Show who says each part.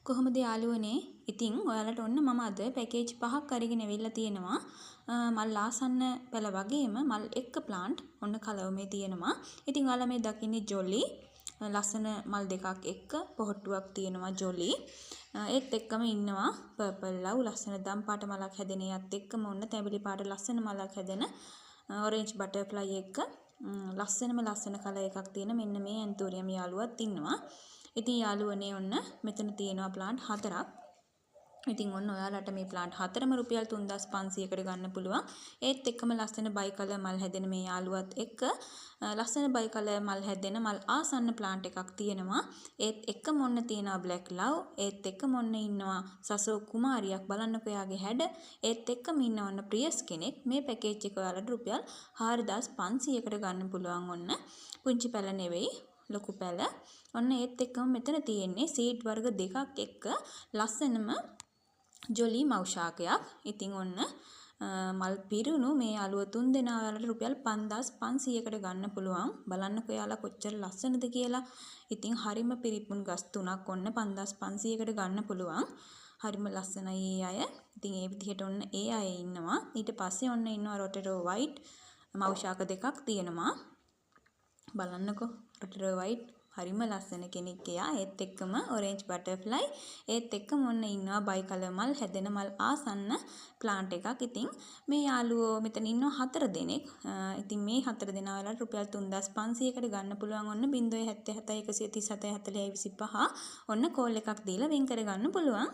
Speaker 1: කොහොමද යාළුවනේ? ඉතින් ඔයාලට ඔන්න මම අද පැකේජ් 5ක් අරගෙන ඇවිල්ලා තියෙනවා. මල් ආසන්න පැල වගේම මල් එක්ක ප්ලාන්ට් ඔන්න කලවමේ තියෙනවා. ඉතින් ඔයාලා මේ දකින්නේ ජොලි ලස්සන මල් දෙකක් එක්ක පොහට්ටුවක් තියෙනවා ජොලි. ඒත් එක්කම ඉන්නවා පර්පල් ලව් ලස්සන දම් පාට මලක් හැදෙන යත් එක්කම ඔන්න තැඹිලි පාට ලස්සන මලක් හැදෙන ඔරෙන්ජ් බටර්ෆ්ලයි එක්ක ලස්සන කලර් එකක් තියෙන මෙන්න මේ ඇන්තෝරියම් යාළුවත් ඉන්නවා. ඉතින් යාළුවනේ ඔන්න මෙතන තියෙනවා ප්ලාන්ට් 4ක්. ඉතින් ඔන්න ඔයාලට මේ ප්ලාන්ට් 4ම රුපියල් 3500කට ගන්න පුළුවන්. ඒත් එක්කම ලස්සන බයි කලර් මල් හැදෙන මේ යාළුවත් එක්ක ලස්සන බයි කලර් මල් හැදෙන මල් ආසන්න ප්ලාන්ට් එකක් තියෙනවා. ඒත් එක්කම ඔන්න තියෙනවා බ්ලැක් ලව්. ඒත් එක්කම ඔන්න ඉන්නවා සසෝ කුමාරියක් බලන්නකෝ එයාගේ හැඩ. ඒත් එක්කම ඉන්නවා ඔන්න ප්‍රියස් කෙනෙක්. මේ පැකේජ් එක ඔයාලට රුපියල් 4500කට ගන්න පුළුවන් ඔන්න. පුංචි පැල නෙවෙයි ලොකු පැල. ඔන්න ඒත් එක්කම මෙතන තියෙන්නේ සීඩ් වර්ග දෙකක් එක්ක ලස්සනම ජොලි මවුෂාකයක්. ඉතින් ඔන්න මල් පිරුණු මේ අලුව 3 දෙනා ඔයාලට රුපියල් 5500කට ගන්න පුළුවන්. බලන්නකෝ ඔයාලා කොච්චර ලස්සනද කියලා. ඉතින් හරිම පිරිපුන් ගස් තුනක් ඔන්න 5500කට ගන්න පුළුවන්. හරිම ලස්සනයි ඒ අය. ඉතින් ඒ විදිහට ඔන්න ඒ අය ඉන්නවා. ඊට පස්සේ ඔන්න ඉන්නවා රොටරෝ වයිට් මවුෂාක දෙකක් තියෙනවා. බලන්නකෝ රොටරෝ වයිට් හරිම ලස්සන කෙනෙක් එයා. ඒත් එක්කම ඔරෙන්ජ් බටර්ෆ්ලයි. ඒත් එක්කම ඔන්න ඉන්නවා බයි කලර් මල් හැදෙන මල් ආසන්න ප්ලාන්ට් එකක්. ඉතින් මේ යාළුවෝ මෙතන ඉන්නවා 4 දෙනෙක්. ඉතින් මේ 4 දෙනා වලට රුපියල් 3500කට ගන්න පුළුවන් ඔන්න 077 137 40 25 ඔන්න කෝල් එකක් දීලා වෙන් කර ගන්න පුළුවන්.